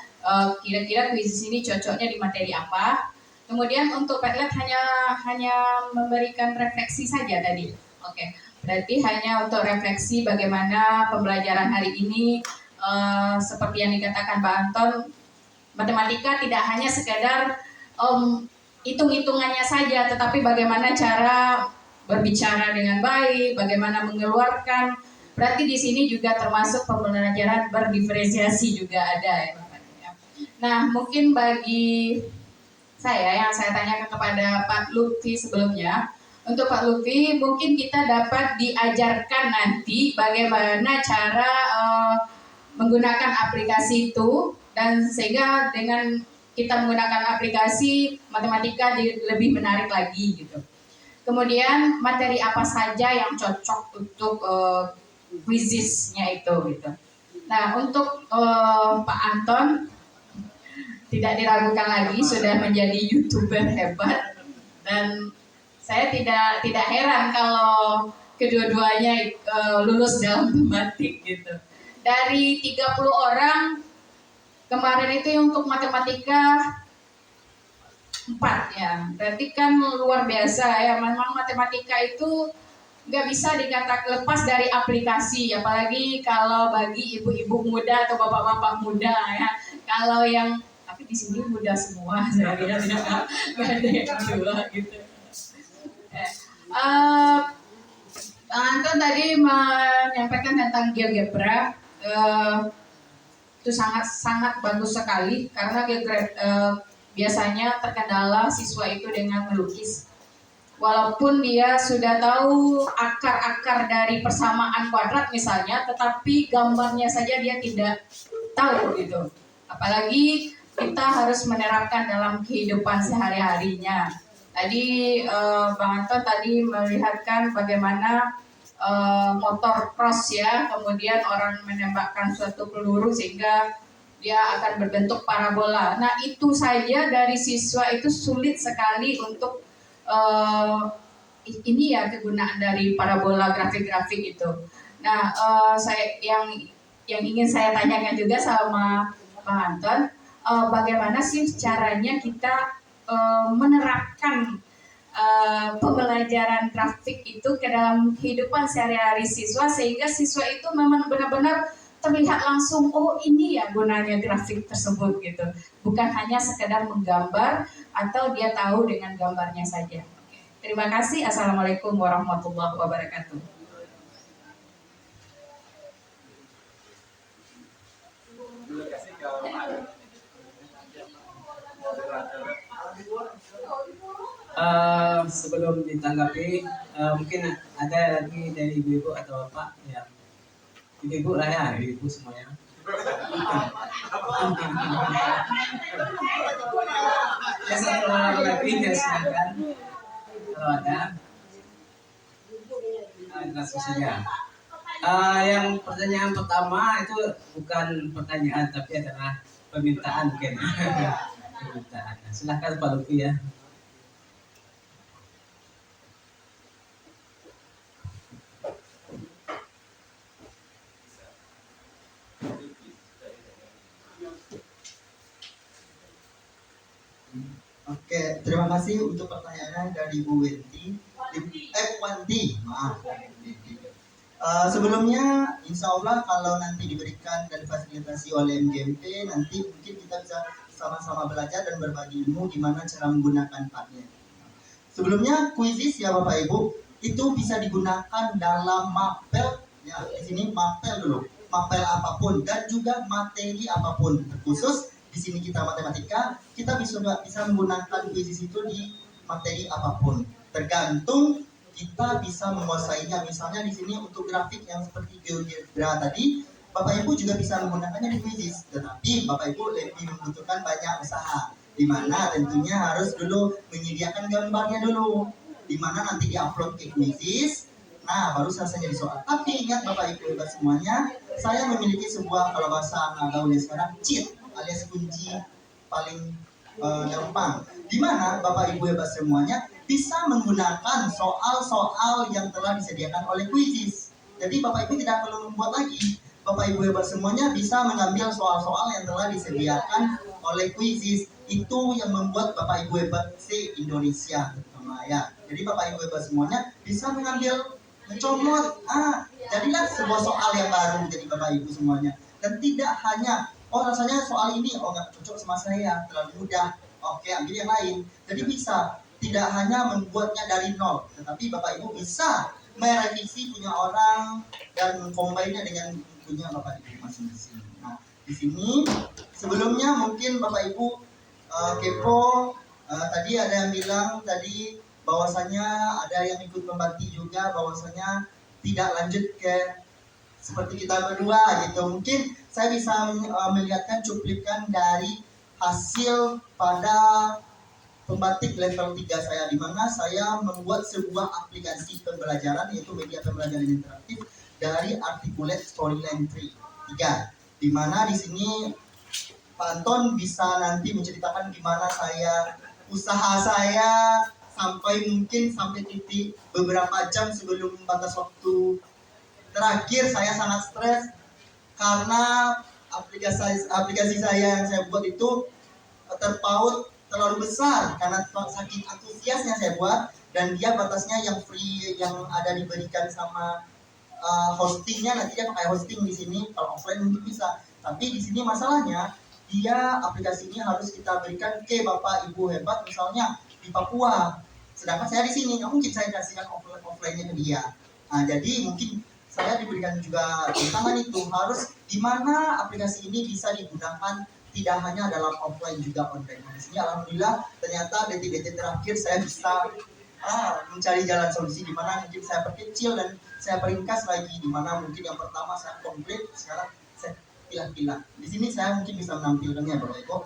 Kira-kira Quizzes ini cocoknya di materi apa. Kemudian untuk Padlet hanya memberikan refleksi saja tadi. Oke, berarti hanya untuk refleksi bagaimana pembelajaran hari ini. Seperti yang dikatakan Pak Anton, matematika tidak hanya sekedar hitung-hitungannya saja, tetapi bagaimana cara berbicara dengan baik, bagaimana mengeluarkan. Berarti di sini juga termasuk pembelajaran berdiferensiasi juga ada ya. Nah, mungkin bagi saya yang saya tanyakan kepada Pak Lutfi sebelumnya, untuk Pak Lutfi mungkin kita dapat diajarkan nanti bagaimana cara menggunakan aplikasi itu, dan sehingga dengan kita menggunakan aplikasi matematika lebih menarik lagi gitu. Kemudian materi apa saja yang cocok untuk Quizzes-nya itu gitu. Nah, untuk Pak Anton tidak diragukan lagi sudah menjadi YouTuber hebat, dan saya tidak heran kalau kedua-duanya lulus dalam tematik gitu. Dari 30 orang kemarin itu untuk matematika 4 ya, berarti kan luar biasa ya. Memang matematika itu nggak bisa dikatakan lepas dari aplikasi, apalagi kalau bagi ibu-ibu muda atau bapak-bapak muda ya. Kalau yang tapi di sini muda semua, saya lihat nggak ada yang tua gitu. Anton tadi menyampaikan tentang GeoGebra. Itu sangat bagus sekali karena biasanya terkendala siswa itu dengan melukis. Walaupun dia sudah tahu akar-akar dari persamaan kuadrat misalnya, tetapi gambarnya saja dia tidak tahu gitu. Apalagi kita harus menerapkan dalam kehidupan sehari-harinya. Tadi Bang Anton tadi melihatkan bagaimana motor cross ya, kemudian orang menembakkan suatu peluru sehingga dia akan berbentuk parabola. Nah, itu saja dari siswa itu sulit sekali untuk ini ya, kegunaan dari parabola grafik-grafik itu. Nah, saya yang ingin saya tanyakan juga sama Bang Anton, bagaimana sih caranya kita menerapkan pembelajaran grafik itu ke dalam kehidupan sehari-hari siswa, sehingga siswa itu memang benar-benar terlihat langsung, oh ini ya gunanya grafik tersebut gitu, bukan hanya sekedar menggambar atau dia tahu dengan gambarnya saja. Oke. Terima kasih. Assalamualaikum warahmatullahi wabarakatuh. Sebelum ditanggapi, mungkin ada lagi dari ibu-ibu atau bapak yang ibu-ibu lah ya, ibu semuanya. Ya, satu orang lagi ya, silakan kalau ada. Langsung saja. Yang pertanyaan pertama itu bukan pertanyaan tapi adalah permintaan mungkin. Permintaan. Silakan Pak Lutfi ya. Oke, terima kasih untuk pertanyaannya dari Bu Wenti. Wanti, maaf. Sebelumnya, insya Allah kalau nanti diberikan dan difasilitasi oleh MGMP, nanti mungkin kita bisa sama-sama belajar dan berbagi ilmu gimana cara menggunakan Padlet. Sebelumnya, Quizzes ya Bapak Ibu, itu bisa digunakan dalam mapel, ya di sini mapel dulu, mapel apapun dan juga materi apapun, terkhusus di sini kita matematika, kita bisa menggunakan Quizzes itu di materi apapun. Tergantung kita bisa menguasainya. Misalnya di sini untuk grafik yang seperti GeoGebra tadi, Bapak Ibu juga bisa menggunakannya di Quizzes. Tetapi Bapak Ibu lebih membutuhkan banyak usaha, di mana tentunya harus dulu menyediakan gambarnya dulu, di mana nanti diupload ke Quizzes. Nah, baru selesai jadi soal. Tapi ingat Bapak Ibu hebat semuanya, saya memiliki sebuah, kalau bahasa anak gaulnya sekarang, cheat alias kunci paling gampang. Di mana Bapak Ibu hebat semuanya, bisa menggunakan soal-soal yang telah disediakan oleh Quizizz. Jadi Bapak Ibu tidak perlu membuat lagi. Bapak Ibu hebat semuanya bisa mengambil soal-soal yang telah disediakan oleh Quizizz. Itu yang membuat Bapak Ibu hebat se-Indonesia terutama ya. Jadi Bapak Ibu hebat semuanya bisa mengambil, mencomot, jadilah sebuah soal yang baru jadi Bapak Ibu semuanya. Dan tidak hanya, rasanya soal ini, nggak cocok sama saya, terlalu mudah, oke ambil yang lain. Jadi bisa, tidak hanya membuatnya dari nol, tetapi Bapak Ibu bisa merevisi punya orang dan mengcombine-nya dengan punya Bapak Ibu masing-masing. Nah, di sini sebelumnya mungkin Bapak Ibu kepo, tadi ada yang bilang tadi bahwasanya ada yang ikut membagi juga bahwasanya tidak lanjut ke seperti kita berdua gitu. Mungkin saya bisa melihatkan cuplikan dari hasil pada pembatik level 3 saya, di mana saya membuat sebuah aplikasi pembelajaran yaitu media pembelajaran interaktif dari Articulate Storyline 3, di mana di sini Pak Anton bisa nanti menceritakan gimana usaha saya sampai titik beberapa jam sebelum batas waktu terakhir. Saya sangat stres karena aplikasi saya yang saya buat itu terpaut terlalu besar karena saking antusiasnya saya buat, dan dia batasnya yang free yang ada diberikan sama hostingnya. Nanti dia pakai hosting di sini, kalau offline mungkin bisa, tapi di sini masalahnya dia aplikasi ini harus kita berikan ke Bapak Ibu hebat misalnya di Papua, sedangkan saya di sini nggak mungkin saya kasihkan offline-nya ke dia. Nah, jadi mungkin saya diberikan juga tantangan itu, harus gimana aplikasi ini bisa digunakan tidak hanya dalam offline juga online. Nah, di sini alhamdulillah ternyata detik-detik terakhir saya bisa mencari jalan solusi, di mana mungkin saya perkecil dan saya peringkas lagi, di mana mungkin yang pertama saya komplit, sekarang saya pilah-pilah. Di sini saya mungkin bisa menampilkannya Bapak Ibu.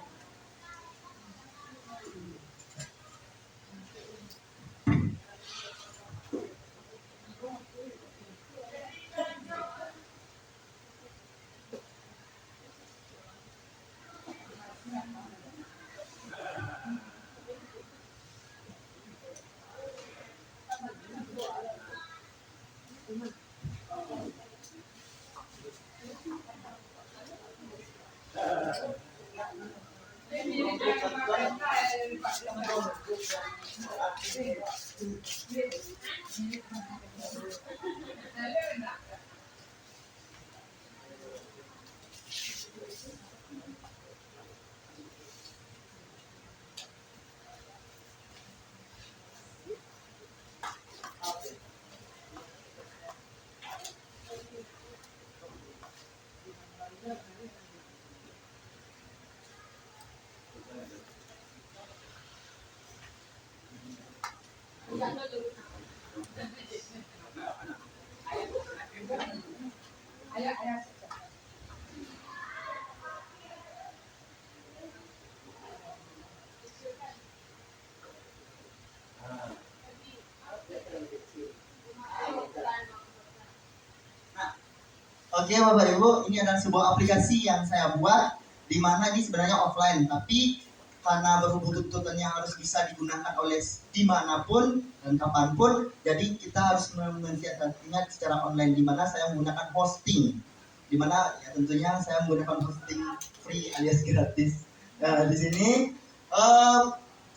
Oke Bapak Ibu, ini adalah sebuah aplikasi yang saya buat, di mana ini sebenarnya offline, tapi karena berhubung tuntutannya harus bisa digunakan oleh dimanapun dan kapanpun, jadi kita harus mensiasatinya secara online, di mana saya menggunakan hosting, di mana ya tentunya saya menggunakan hosting free alias gratis. Nah, di sini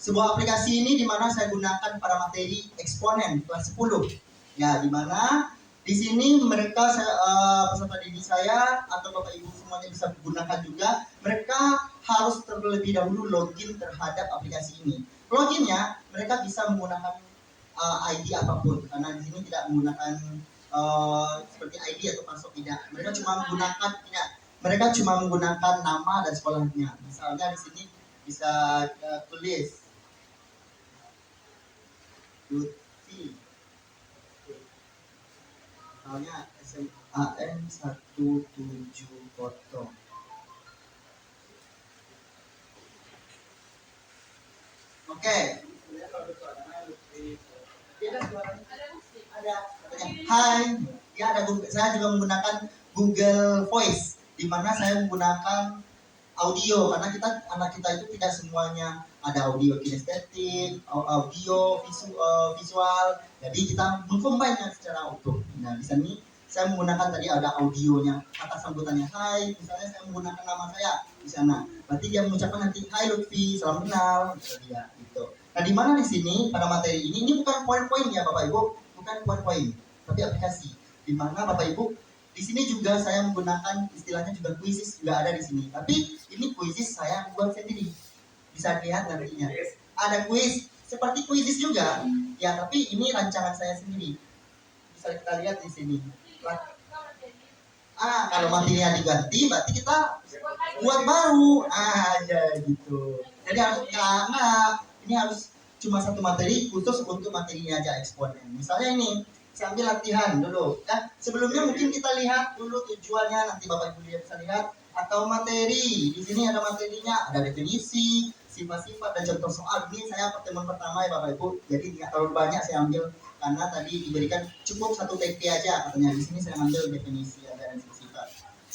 sebuah aplikasi ini di mana saya gunakan pada materi eksponen kelas 10, ya, di mana di sini mereka peserta didik saya atau Bapak Ibu semuanya bisa menggunakan juga. Mereka harus terlebih dahulu login terhadap aplikasi ini. Loginnya mereka bisa menggunakan ID apapun, karena di sini tidak menggunakan seperti ID atau password, tidak. Mereka cuma menggunakan nama dan sekolahnya. Misalnya di sini bisa tulis Lutfi, misalnya SMAN 17 foto. Oke. Ada. Hai. Ya, saya juga menggunakan Google Voice, di mana saya menggunakan audio karena anak kita itu tidak semuanya ada audio kinestetik, audio visual. Jadi kita mengcombine secara utuh. Nah di sini saya menggunakan tadi ada audionya, kata sambutannya hai, misalnya saya menggunakan nama saya di sana. Berarti dia mengucapkan nanti hai Lutfi, salam kenal, dia gitu. Nah di mana di sini pada materi ini bukan poin-poin ya Bapak Ibu, bukan poin-poin, tapi aplikasi. Di mana Bapak Ibu di sini juga saya menggunakan istilahnya juga kuisis juga ada di sini. Tapi ini kuisis saya buat sendiri. Bisa lihat nantinya. Ada kuis seperti kuisis juga. Ya, tapi ini rancangan saya sendiri. Bisa kita lihat di sini. Kalau materinya diganti, berarti kita buat baru. Ya gitu. Jadi harus karena ini harus cuma satu materi khusus untuk materinya aja eksponen. Misalnya ini saya ambil latihan dulu. Ya, sebelumnya mungkin kita lihat dulu tujuannya, nanti Bapak Ibu bisa lihat atau materi. Di sini ada materinya, ada definisi, sifat-sifat dan contoh soal. Ini saya pertemuan pertama ya Bapak Ibu. Jadi tidak terlalu banyak saya ambil karena tadi diberikan cukup satu TP aja katanya. Di sini saya ambil definisi dan sifat.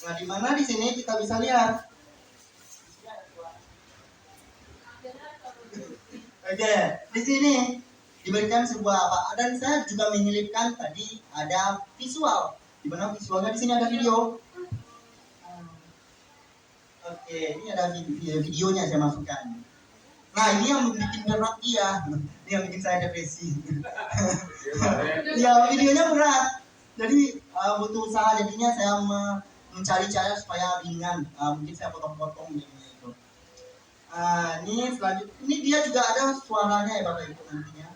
Nah, di mana di sini kita bisa lihat. Oke, di sini diberikan sebuah apa? Dan saya juga menyelipkan tadi ada visual. Di mana visualnya di sini ada video. Oke, ini ada videonya saya masukkan. Nah, ini yang bikin berat dia. Ini yang bikin saya depresi. Ya, videonya berat. Jadi butuh usaha, jadinya saya mencari cara supaya ringan. Mungkin saya potong-potong gitu. Ini selanjutnya, ini dia juga ada suaranya ya Bapak Ibu nantinya.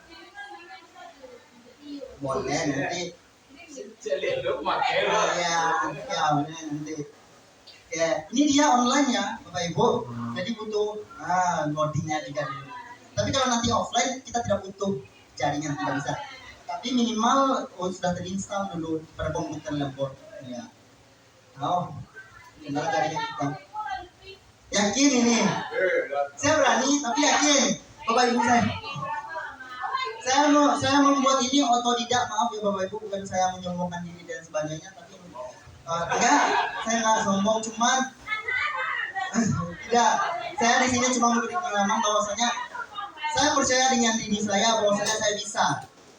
Boleh nanti. Ya, boleh nanti. Ya, ini dia online ya Bapak Ibu. Jadi butuh loadingnya juga dulu. Tapi kalau nanti offline kita tidak butuh jaringan, tidak bisa. Tapi minimal sudah terinstall dulu pada komputer laptop. Ya. Tinggal jaringan kita. Yakin ini? Saya berani, tapi yakin. Bapak Ibu saya membuat ini otodidak, maaf ya Bapak Ibu, bukan saya menyombongkan diri dan sebagainya, tapi enggak, saya nggak sombong, cuman tidak, saya di sini cuma memberi pengalaman bahwasanya saya percaya dengan diri saya bahwasanya saya bisa,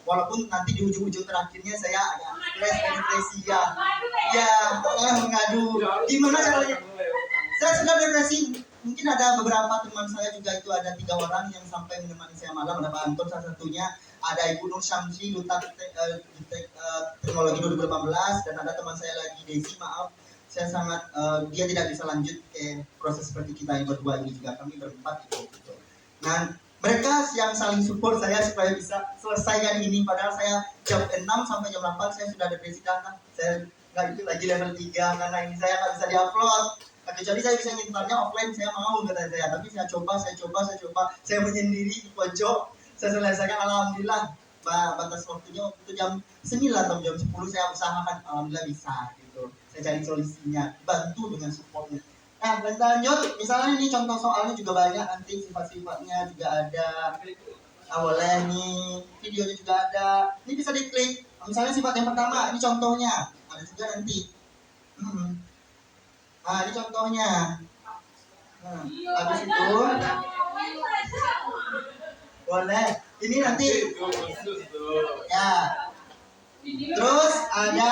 walaupun nanti di ujung-ujung terakhirnya saya agak stres dan depresi mengadu. Gimana caranya? Saya sudah depresi. Mungkin ada beberapa teman saya juga itu ada 3 orang yang sampai menemani saya malam. Ada Pak Anton salah satunya, ada Ibu Nur Syamsi Duta Teknologi 2018, dan ada teman saya lagi Desi, maaf saya sangat dia tidak bisa lanjut ke proses seperti kita yang berdua ini juga, kami berempat itu gitu. Nah mereka yang saling support saya supaya bisa selesaikan ini, padahal saya jam 6 sampai jam 8 saya sudah depresi karena saya nggak ikut lagi level 3 karena ini saya nggak bisa diupload. Kecuali saya bisa ngintarnya offline, saya mau kata saya, tapi saya coba, saya menyendiri di pojok, saya selesaikan, alhamdulillah. Batas waktunya waktu jam 9 atau jam 10 saya usahakan, alhamdulillah bisa gitu. Saya cari solusinya, bantu dengan supportnya. Nah, lanjut, misalnya ini contoh soalnya juga banyak, nanti sifat-sifatnya juga ada. Boleh nih, videonya juga ada. Ini bisa diklik. Misalnya sifat yang pertama, ini contohnya, ada juga nanti. Ini contohnya. Habis itu boleh. Ini nanti ya. Terus ada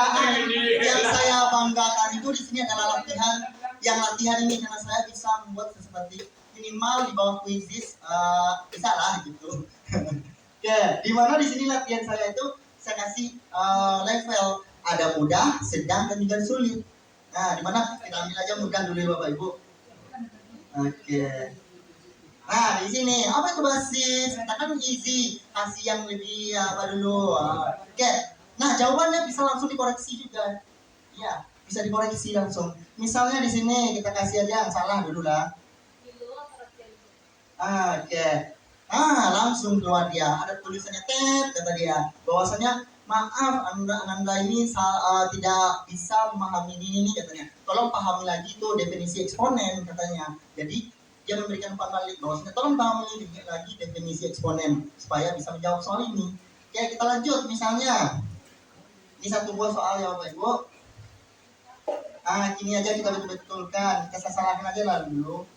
yang saya banggakan itu di sini adalah latihan. Yang latihan ini karena saya bisa membuat seperti minimal di bawah kuisis bisa lah gitu. Oke, di mana di sini latihan saya itu saya kasih level ada mudah, sedang dan juga sulit. Nah, di mana kita ambil aja mudah dulu ya Bapak Ibu. Oke. Nah, di sini apa itu basis? Katakan easy, kasih yang lebih apa dulu. Oke. Nah, jawabannya bisa langsung dikoreksi juga. Iya, bisa dikoreksi langsung. Misalnya di sini kita kasih aja yang salah dulu lah. Oke. Langsung keluar dia. Ada tulisannya tab kata dia. Bahwasanya maaf, anda ini tidak bisa memahami ini katanya. Tolong pahami lagi tuh definisi eksponen katanya. Jadi dia memberikan umpan balik bahwasanya tolong pahami lagi definisi eksponen supaya bisa menjawab soal ini. Oke, kita lanjut. Misalnya ini satu buah soal ya Bapak Ibu. Kini aja kita betul-betulkan. Kita salahkan aja lah dulu.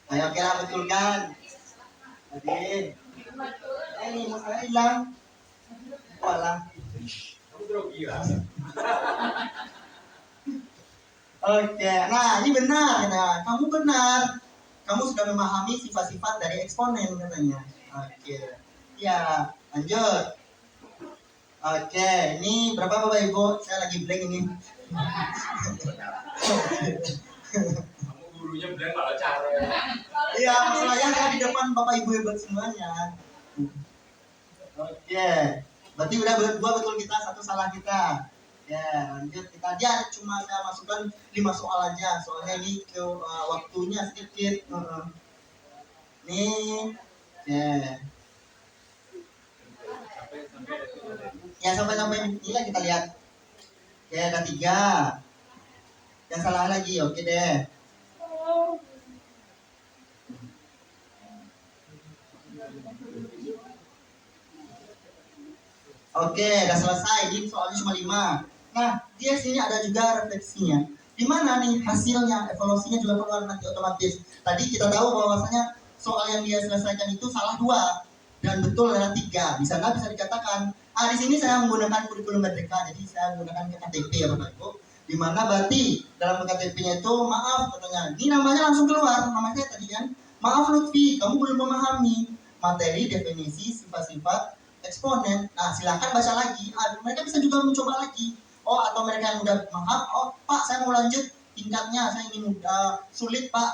Ayo, oke lah, betul kan? Adin. Ini mau saya hilang. Walah. Kamu grogi ya? Oke, nah ini benar. Nah, kamu benar. Kamu sudah memahami sifat-sifat dari eksponen katanya. Oke. Ya, lanjut. Oke, ini berapa Bapak Ibu? Saya lagi blank ini. Kamu gurunya bilang malah cara. Iya, masalahnya saya di depan Bapak Ibu hebat semuanya. Oke, berarti udah dua betul kita, satu salah kita. Ya, lanjut kita. Dia cuma saya masukkan 5 soal aja, soalnya ini ke waktunya sedikit. Nih, ya. Ya sampai nilai kita lihat. Oke, ada 3. Yang salah lagi, oke deh. Oke, udah selesai. Ini soalnya cuma 5. Nah, dia sini ada juga refleksinya. Di mana nih hasilnya, evaluasinya juga keluar nanti otomatis. Tadi kita tahu bahwasanya soal yang dia selesaikan itu salah 2 dan betul adalah 3. Di sana bisa dikatakan, di sini saya menggunakan kurikulum merdeka, jadi saya menggunakan KTP ya Bapak Ibu. Di mana berarti dalam KTP-nya itu maaf katanya, ini namanya langsung keluar, nama saya tadi kan. Maaf Lutfi, kamu belum memahami materi definisi sifat-sifat eksponen. Nah, silakan baca lagi. Mereka bisa juga mencoba lagi. Oh, atau mereka yang udah paham, oh Pak, saya mau lanjut tingkatnya, saya ingin sulit Pak,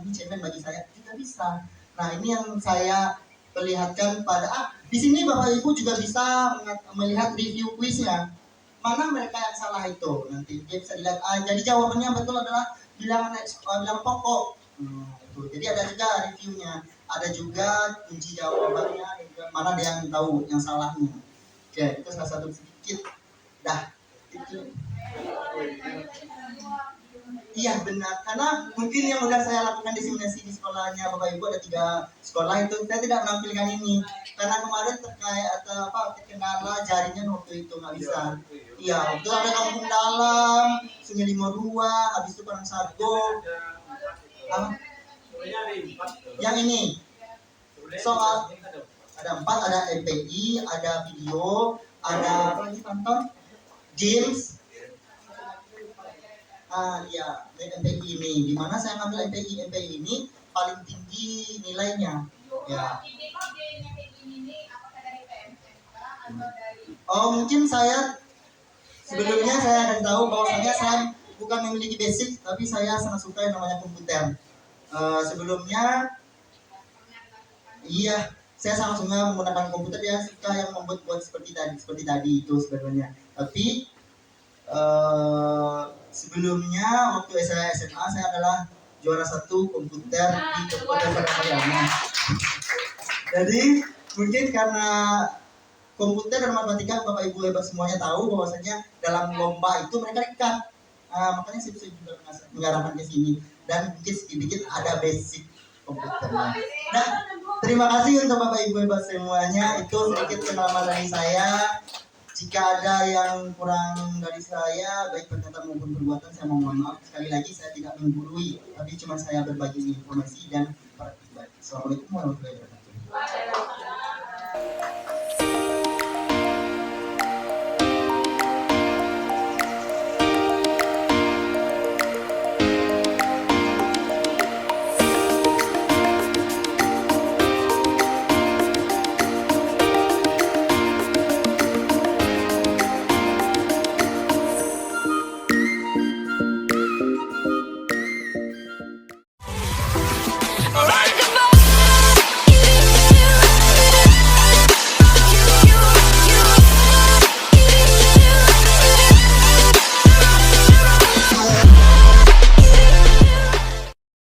ini cemen bagi saya, juga bisa. Nah, ini yang saya perlihatkan pada di sini Bapak Ibu juga bisa melihat review kuisnya. Mana mereka yang salah itu? Nanti dia bisa dilihat. Jadi jawabannya betul adalah bilangan pokok. Jadi ada juga reviewnya, ada juga kunci jawabannya, mana ada yang tahu yang salahnya. Oke, itu salah satu sedikit. Dah, itu. Iya benar, karena mungkin yang udah saya lakukan diseminasi di sekolahnya Bapak Ibu ada 3 sekolah itu saya tidak menampilkan ini karena kemarin terkendala jaringan waktu itu nggak bisa. Iya, itu ada Kampung Dalam, Sungai Limau 2, habis itu Perang Sago. Yang ini soal ada 4, ada MPI, ada video, ada apa lagi tonton, games. Ya, MPI ini, dimana saya ngambil MPI ini paling tinggi nilainya. Ya. Oh, mungkin saya sebelumnya saya akan tahu bahwasanya saya bukan memiliki basic, tapi saya sangat suka yang namanya komputer. Sebelumnya, iya, saya sangat suka menggunakan komputer, yang suka yang membuat seperti tadi itu sebenarnya. Tapi sebelumnya waktu saya SMA saya adalah juara 1 komputer di Kabupaten Surabaya. Jadi mungkin karena komputer dan matematika Bapak Ibu hebat semuanya tahu bahwasanya dalam lomba itu mereka ikat. Makanya saya bisa juga mengarahkan ke sini dan mungkin sedikit ada basic komputernya. Nah, terima kasih untuk Bapak Ibu hebat semuanya. Itu sedikit pengalaman dari saya. Jika ada yang kurang dari saya, baik perkataan maupun perbuatan, saya mohon maaf. Sekali lagi, saya tidak menggurui, tapi cuma saya berbagi informasi dan praktik. Assalamualaikum warahmatullahi wabarakatuh.